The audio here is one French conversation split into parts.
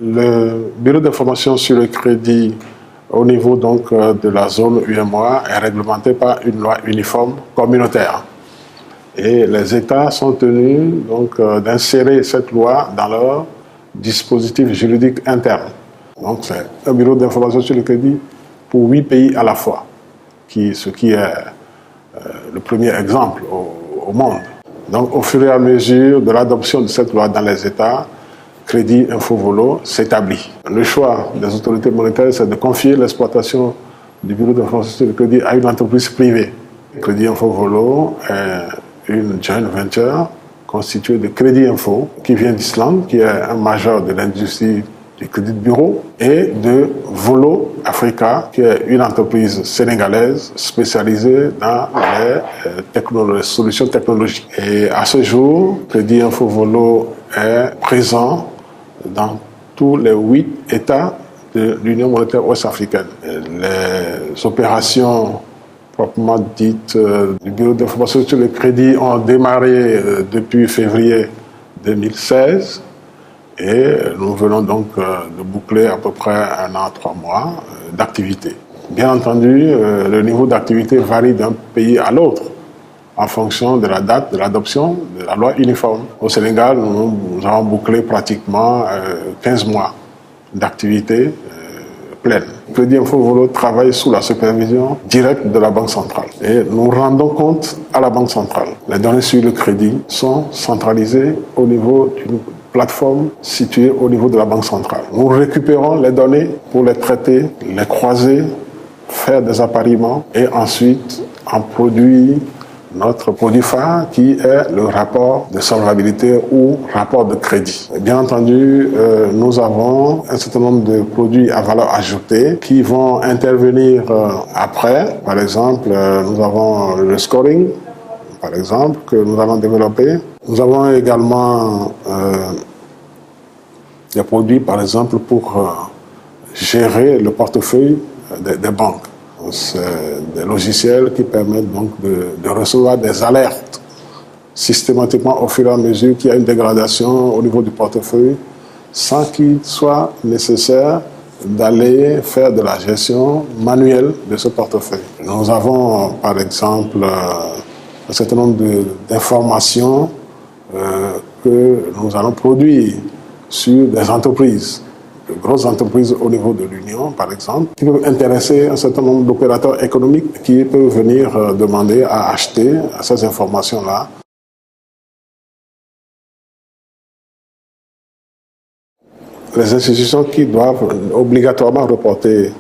Le bureau d'information sur le crédit au niveau donc de la zone UEMOA est réglementé par une loi uniforme communautaire. Et les États sont tenus donc d'insérer cette loi dans leur dispositif juridique interne. Donc c'est un bureau d'information sur le crédit pour 8 pays à la fois, ce qui est le premier exemple au monde. Donc au fur et à mesure de l'adoption de cette loi dans les États, Crédit Info Volo s'établit. Le choix des autorités monétaires, c'est de confier l'exploitation du bureau d'information sur le crédit à une entreprise privée. Crédit Info Volo est une joint venture constituée de Crédit Info, qui vient d'Islande, qui est un majeur de l'industrie du crédit de bureau, et de Volo Africa, qui est une entreprise sénégalaise spécialisée dans les solutions technologiques. Et à ce jour, Crédit Info Volo est présent dans tous les 8 États de l'Union monétaire ouest-africaine. Les opérations proprement dites du bureau d'information sur le crédit ont démarré depuis février 2016 et nous venons donc de boucler à peu près 1 an, 3 mois d'activité. Bien entendu, le niveau d'activité varie d'un pays à l'autre en fonction de la date de l'adoption de la loi uniforme. Au Sénégal, nous avons bouclé pratiquement 15 mois d'activité pleine. Crédit Info Volo travaille sous la supervision directe de la Banque centrale. Et nous rendons compte à la Banque centrale. Les données sur le crédit sont centralisées au niveau d'une plateforme située au niveau de la Banque centrale. Nous récupérons les données pour les traiter, les croiser, faire des appariements et ensuite en produire notre produit phare qui est le rapport de solvabilité ou rapport de crédit. Bien entendu, nous avons un certain nombre de produits à valeur ajoutée qui vont intervenir après. Par exemple, nous avons le scoring, par exemple, que nous allons développer. Nous avons également des produits, par exemple, pour gérer le portefeuille des banques. C'est des logiciels qui permettent donc de recevoir des alertes systématiquement au fur et à mesure qu'il y a une dégradation au niveau du portefeuille sans qu'il soit nécessaire d'aller faire de la gestion manuelle de ce portefeuille. Nous avons par exemple un certain nombre d'informations que nous allons produire sur des entreprises, de grosses entreprises au niveau de l'Union, par exemple, qui peuvent intéresser un certain nombre d'opérateurs économiques qui peuvent venir demander à acheter ces informations-là. Les institutions qui doivent obligatoirement reporter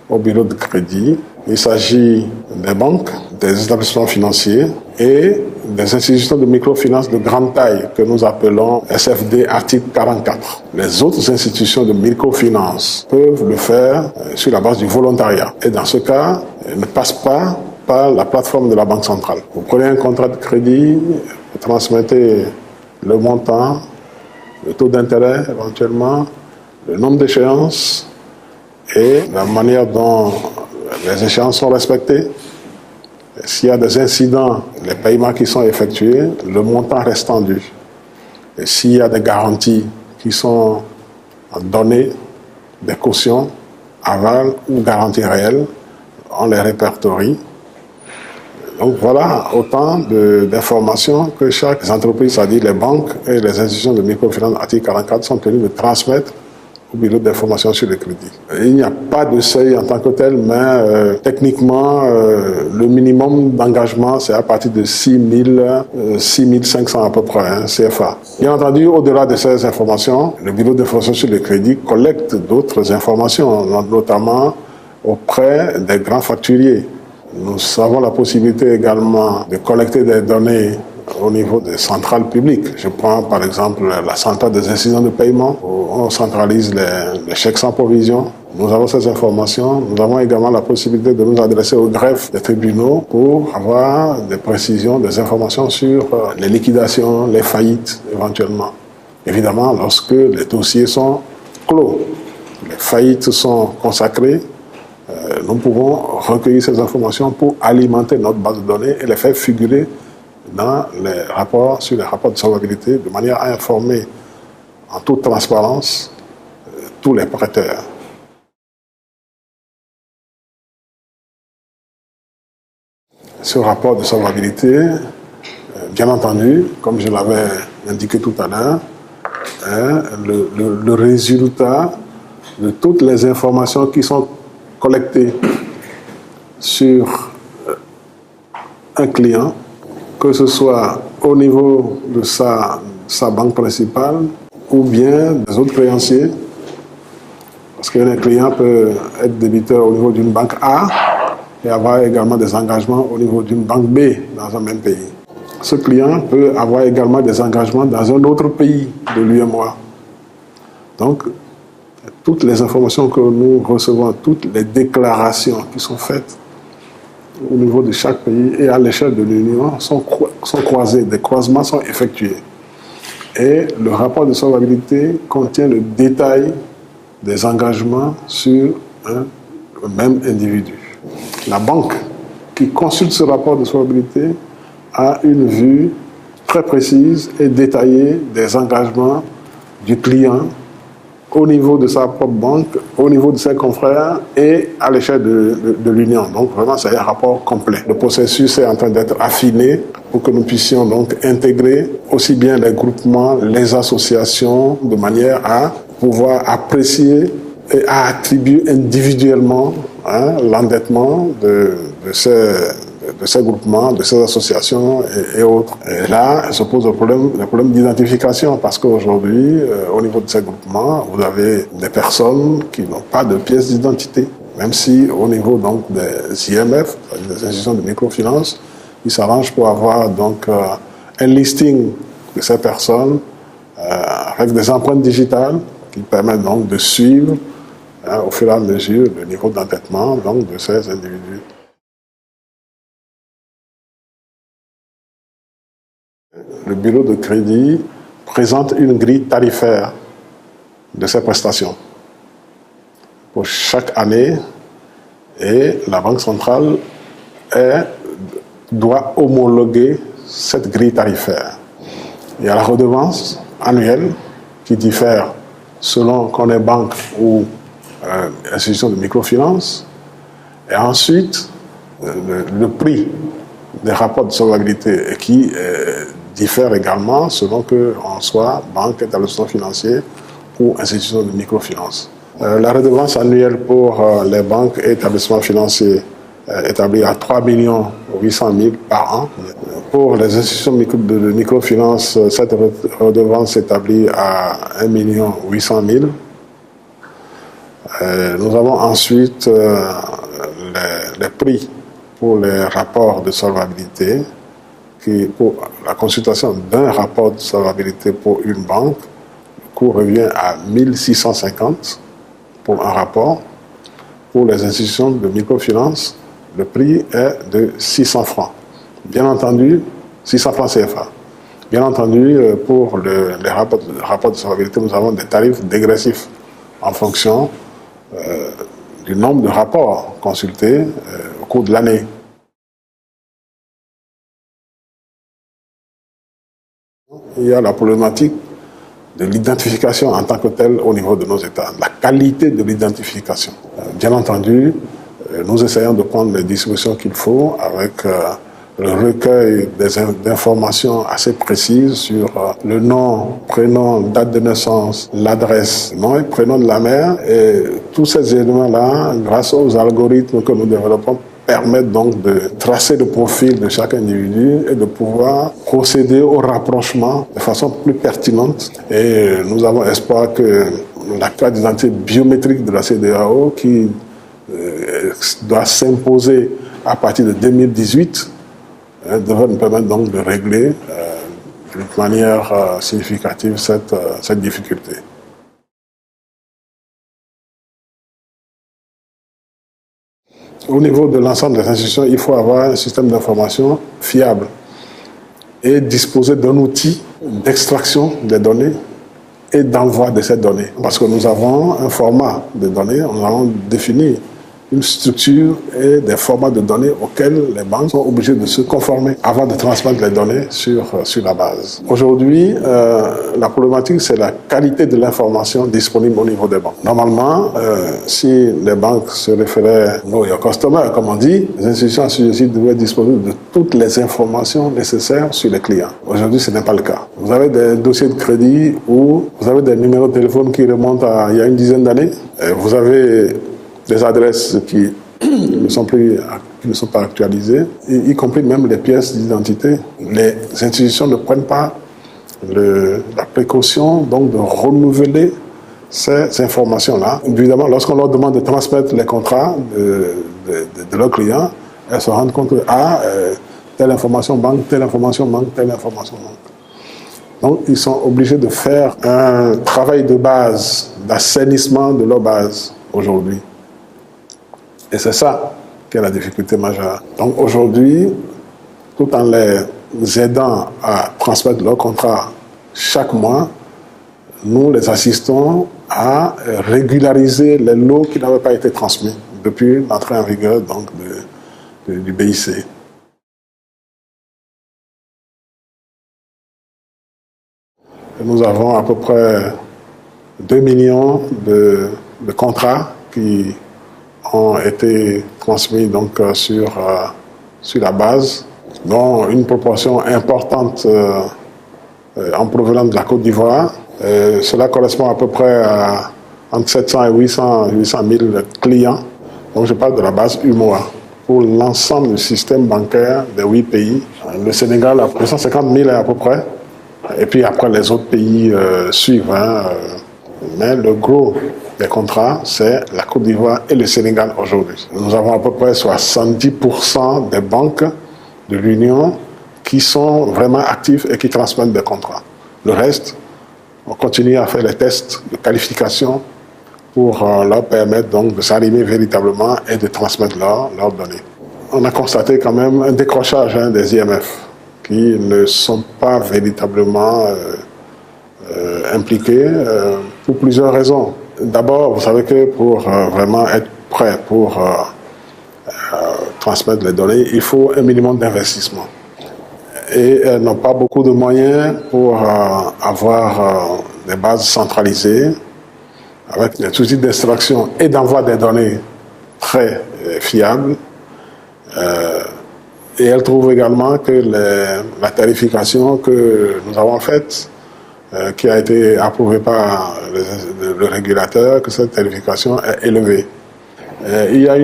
au bureau de crédit, il s'agit des banques, des établissements financiers et des institutions de microfinance de grande taille que nous appelons SFD article 44. Les autres institutions de microfinance peuvent le faire sur la base du volontariat. Et dans ce cas, elles ne passent pas par la plateforme de la Banque centrale. Vous prenez un contrat de crédit, vous transmettez le montant, le taux d'intérêt éventuellement, le nombre d'échéances et la manière dont les échéances sont respectées. S'il y a des incidents, les paiements qui sont effectués, le montant restant dû. Et s'il y a des garanties qui sont données, des cautions, aval ou garanties réelles, on les répertorie. Donc voilà autant d'informations que chaque entreprise, c'est-à-dire les banques et les institutions de microfinance article 44 sont tenues de transmettre au bureau d'information sur le crédit. Il n'y a pas de seuil en tant que tel, mais techniquement, le minimum d'engagement, c'est à partir de 6 500 à peu près, CFA. Bien entendu, au-delà de ces informations, le bureau d'information sur le crédit collecte d'autres informations, notamment auprès des grands facturiers. Nous avons la possibilité également de collecter des données au niveau des centrales publiques. Je prends par exemple la centrale des incidents de paiement où on centralise les chèques sans provision. Nous avons ces informations. Nous avons également la possibilité de nous adresser au greffe des tribunaux pour avoir des précisions, des informations sur les liquidations, les faillites éventuellement. Évidemment, lorsque les dossiers sont clos, les faillites sont consacrées, nous pouvons recueillir ces informations pour alimenter notre base de données et les faire figurer dans les rapports, sur les rapports de solvabilité, de manière à informer en toute transparence tous les prêteurs. Ce rapport de solvabilité, bien entendu, comme je l'avais indiqué tout à l'heure, le résultat de toutes les informations qui sont collectées sur un client, que ce soit au niveau de sa banque principale ou bien des autres créanciers, parce qu'un client peut être débiteur au niveau d'une banque A et avoir également des engagements au niveau d'une banque B dans un même pays. Ce client peut avoir également des engagements dans un autre pays de l'UEMOA. Donc, toutes les informations que nous recevons, toutes les déclarations qui sont faites au niveau de chaque pays et à l'échelle de l'Union sont croisées, des croisements sont effectués. Et le rapport de solvabilité contient le détail des engagements sur un même individu. La banque qui consulte ce rapport de solvabilité a une vue très précise et détaillée des engagements du client au niveau de sa propre banque, au niveau de ses confrères et à l'échelle de l'Union. Donc vraiment, c'est un rapport complet. Le processus est en train d'être affiné pour que nous puissions donc intégrer aussi bien les groupements, les associations, de manière à pouvoir apprécier et à attribuer individuellement l'endettement de ces groupements, de ces associations et autres. Et là, se pose le problème d'identification, parce qu'aujourd'hui, au niveau de ces groupements, vous avez des personnes qui n'ont pas de pièce d'identité. Même si au niveau donc des IMF, des institutions de microfinance, ils s'arrangent pour avoir donc un listing de ces personnes avec des empreintes digitales qui permettent donc de suivre au fur et à mesure le niveau d'endettement donc de ces individus. Le bureau de crédit présente une grille tarifaire de ces prestations pour chaque année, et la Banque centrale doit homologuer cette grille tarifaire. Il y a la redevance annuelle qui diffère selon qu'on est banque ou institution de microfinance, et ensuite le prix des rapports de solvabilité qui diffère également selon qu'on soit banque, établissement financier ou institution de microfinance. La redevance annuelle pour les banques et établissements financiers est établie à 3 800 000 par an. Pour les institutions de microfinance, cette redevance s'établit à 1 800 000. Nous avons ensuite les prix pour les rapports de solvabilité, pour la consultation d'un rapport de solvabilité pour une banque, le coût revient à 1 650 pour un rapport. Pour les institutions de microfinance, le prix est de 600 francs. Bien entendu, 600 francs CFA. Bien entendu, pour les rapports de solvabilité, nous avons des tarifs dégressifs en fonction du nombre de rapports consultés au cours de l'année. Il y a la problématique de l'identification en tant que telle au niveau de nos États, la qualité de l'identification. Bien entendu, nous essayons de prendre les dispositions qu'il faut avec le recueil d'informations assez précises sur le nom, prénom, date de naissance, l'adresse, nom et prénom de la mère. Et tous ces éléments-là, grâce aux algorithmes que nous développons, permettent donc de tracer le profil de chaque individu et de pouvoir procéder au rapprochement de façon plus pertinente. Et nous avons espoir que la carte d'identité biométrique de la CEDEAO, qui doit s'imposer à partir de 2018, devrait nous permettre donc de régler d'une manière significative cette difficulté. Au niveau de l'ensemble des institutions, il faut avoir un système d'information fiable et disposer d'un outil d'extraction des données et d'envoi de ces données. Parce que nous avons un format de données, nous avons défini une structure et des formats de données auxquels les banques sont obligées de se conformer avant de transmettre les données sur la base. Aujourd'hui, la problématique, c'est la qualité de l'information disponible au niveau des banques. Normalement, si les banques se référaient know your customer, comme on dit, les institutions assujetties devraient être disponibles de toutes les informations nécessaires sur les clients. Aujourd'hui, ce n'est pas le cas. Vous avez des dossiers de crédit où vous avez des numéros de téléphone qui remontent à il y a une dizaine d'années. Vous avez des adresses qui ne sont pas actualisées, y compris même les pièces d'identité. Les institutions ne prennent pas la précaution donc de renouveler ces informations-là. Évidemment, lorsqu'on leur demande de transmettre les contrats de leurs clients, elles se rendent compte que telle information manque, telle information manque, telle information manque. Donc, ils sont obligés de faire un travail de base, d'assainissement de leur base aujourd'hui. Et c'est ça qui est la difficulté majeure. Donc aujourd'hui, tout en les aidant à transmettre leur contrat chaque mois, nous les assistons à régulariser les lots qui n'avaient pas été transmis depuis l'entrée en vigueur donc, du BIC. Nous avons à peu près 2 millions de contrats qui ont été transmis donc, sur la base, dont une proportion importante en provenance de la Côte d'Ivoire. Cela correspond à peu près à entre 700 et 800 000 clients. Donc je parle de la base UMOA. Pour l'ensemble du système bancaire des 8 pays, le Sénégal a 250 000 à peu près. Et puis après les autres pays suivent. Mais le gros des contrats, c'est la Côte d'Ivoire et le Sénégal aujourd'hui. Nous avons à peu près 70% des banques de l'Union qui sont vraiment actifs et qui transmettent des contrats. Le reste, on continue à faire les tests de qualification pour leur permettre donc de s'arrimer véritablement et de transmettre leurs données. On a constaté quand même un décrochage des IMF qui ne sont pas véritablement impliqués pour plusieurs raisons. D'abord, vous savez que pour vraiment être prêt pour transmettre les données, il faut un minimum d'investissement. Et elles n'ont pas beaucoup de moyens pour avoir des bases centralisées avec des outils d'extraction et d'envoi des données très fiables. Et elles trouvent également que la tarification que nous avons faite, qui a été approuvée par le régulateur, que cette tarification est élevée. Il y a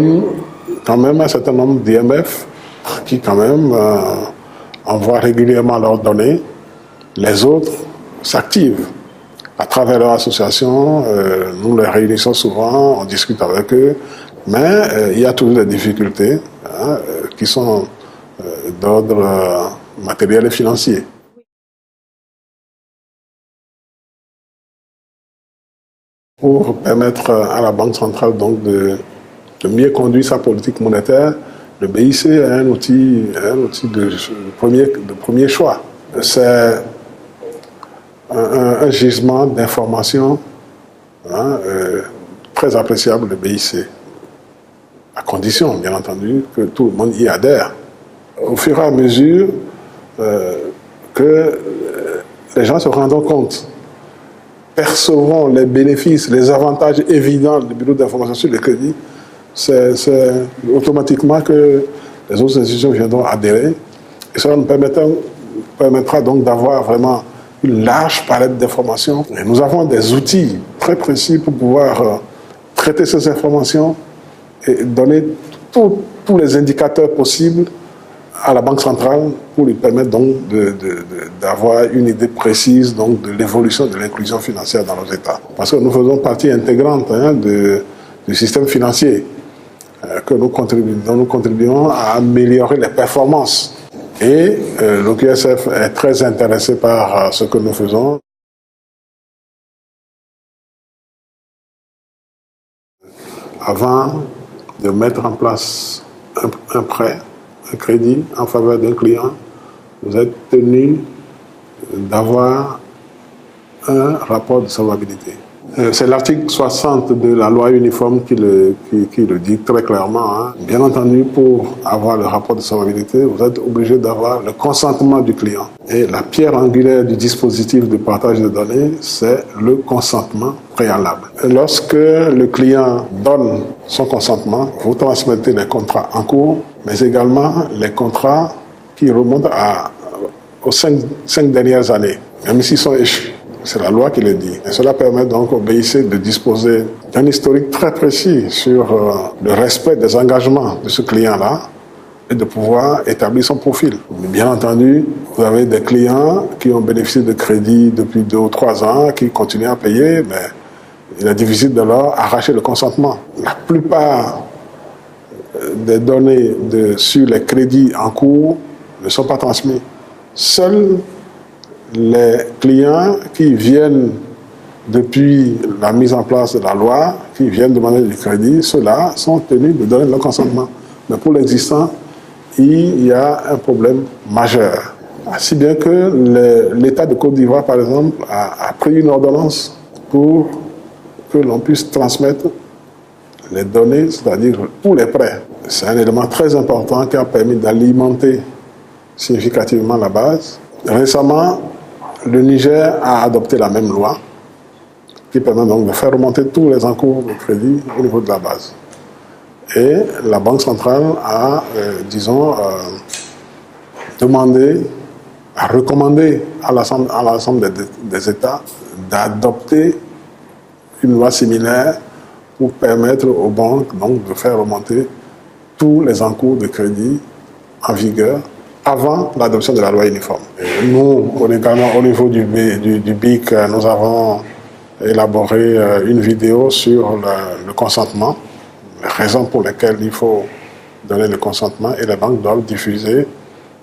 quand même un certain nombre d'IMF qui quand même envoient régulièrement leurs données. Les autres s'activent à travers leur association. Nous les réunissons souvent, on discute avec eux, mais il y a toujours des difficultés qui sont d'ordre matériel et financier. Pour permettre à la Banque centrale donc, de mieux conduire sa politique monétaire, le BIC est un outil de premier choix. C'est un gisement d'informations très appréciable, le BIC, à condition, bien entendu, que tout le monde y adhère. Au fur et à mesure que les gens se rendront compte, percevront les bénéfices, les avantages évidents du bureau d'information sur le crédit, c'est automatiquement que les autres institutions viendront adhérer. Et cela nous permettra donc d'avoir vraiment une large palette d'informations. Et nous avons des outils très précis pour pouvoir traiter ces informations et donner tous les indicateurs possibles à la Banque centrale pour lui permettre donc d'avoir une idée précise donc de l'évolution de l'inclusion financière dans nos États. Parce que nous faisons partie intégrante du système financier dont nous contribuons à améliorer les performances. Et l'OQSF est très intéressé par ce que nous faisons. Avant de mettre en place un prêt, un crédit en faveur d'un client, vous êtes tenu d'avoir un rapport de solvabilité. C'est l'article 60 de la loi uniforme qui le dit très clairement. Hein. Bien entendu, pour avoir le rapport de solvabilité, vous êtes obligé d'avoir le consentement du client. Et la pierre angulaire du dispositif de partage de données, c'est le consentement préalable. Lorsque le client donne son consentement, vous transmettez les contrats en cours, mais également les contrats qui remontent aux cinq dernières années, même s'ils sont échus. C'est la loi qui le dit. Et cela permet donc au BIC de disposer d'un historique très précis sur le respect des engagements de ce client-là et de pouvoir établir son profil. Mais bien entendu, vous avez des clients qui ont bénéficié de crédits depuis 2 ou 3 ans, qui continuent à payer, mais il est difficile de leur arracher le consentement. La plupart des données sur les crédits en cours ne sont pas transmises. Seuls les clients qui viennent depuis la mise en place de la loi, qui viennent demander du crédit, ceux-là sont tenus de donner leur consentement. Mais pour l'existant, il y a un problème majeur. Si bien que l'État de Côte d'Ivoire, par exemple, a pris une ordonnance pour que l'on puisse transmettre les données, c'est-à-dire pour les prêts. C'est un élément très important qui a permis d'alimenter significativement la base. Récemment, le Niger a adopté la même loi qui permet donc de faire remonter tous les encours de crédit au niveau de la base. Et la Banque centrale a, demandé, a recommandé à l'ensemble des États d'adopter une loi similaire pour permettre aux banques donc, de faire remonter tous les encours de crédit en vigueur avant l'adoption de la loi uniforme. Et nous, au niveau du BIC, nous avons élaboré une vidéo sur le consentement, les raisons pour lesquelles il faut donner le consentement, et les banques doivent diffuser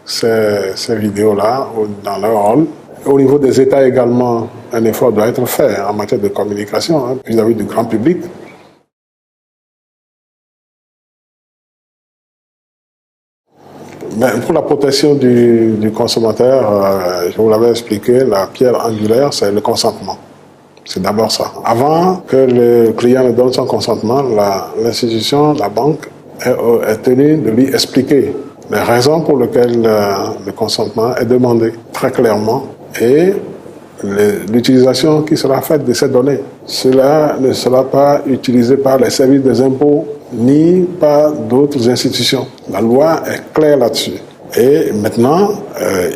ces vidéos-là dans leur rôle. Au niveau des États également, un effort doit être fait en matière de communication vis-à-vis du grand public. Mais pour la protection du consommateur, je vous l'avais expliqué, la pierre angulaire, c'est le consentement. C'est d'abord ça. Avant que le client ne donne son consentement, l'institution, la banque, est tenue de lui expliquer les raisons pour lesquelles le consentement est demandé très clairement et l'utilisation qui sera faite de ces données. Cela ne sera pas utilisé par les services des impôts ni par d'autres institutions. La loi est claire là-dessus. Et maintenant,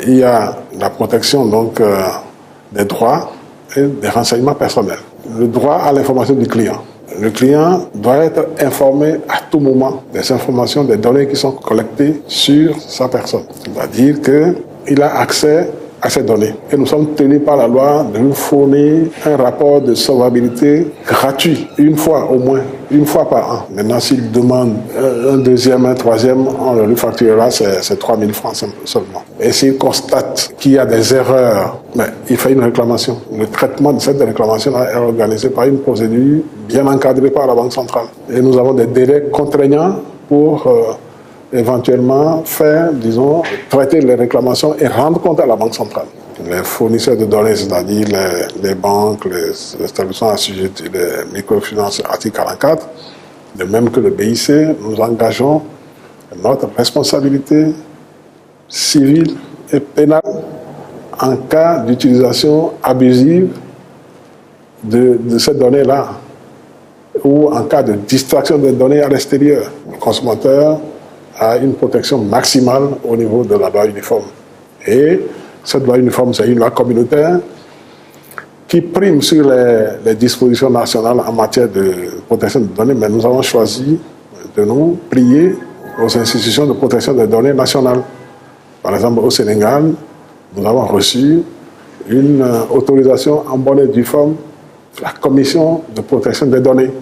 il y a la protection donc, des droits et des renseignements personnels. Le droit à l'information du client. Le client doit être informé à tout moment des informations, des données qui sont collectées sur sa personne. C'est-à-dire qu'il a accès à ces données. Et nous sommes tenus par la loi de nous fournir un rapport de solvabilité gratuit, une fois au moins, une fois par an. Maintenant, s'il demande un deuxième, un troisième, on le lui facturera, c'est 3 000 francs seulement. Et s'il constate qu'il y a des erreurs, mais il fait une réclamation. Le traitement de cette réclamation est organisé par une procédure bien encadrée par la Banque centrale. Et nous avons des délais contraignants pour éventuellement faire, traiter les réclamations et rendre compte à la Banque centrale. Les fournisseurs de données, c'est-à-dire les banques, les établissements assujettis, les microfinances, article 44, de même que le BIC, nous engageons notre responsabilité civile et pénale en cas d'utilisation abusive de ces données-là ou en cas de distraction des données à l'extérieur. Le consommateur a une protection maximale au niveau de la loi uniforme. Et cette loi uniforme, c'est une loi communautaire qui prime sur les dispositions nationales en matière de protection des données, mais nous avons choisi de nous plier aux institutions de protection des données nationales. Par exemple, au Sénégal, nous avons reçu une autorisation en bonne et due forme de la Commission de protection des données.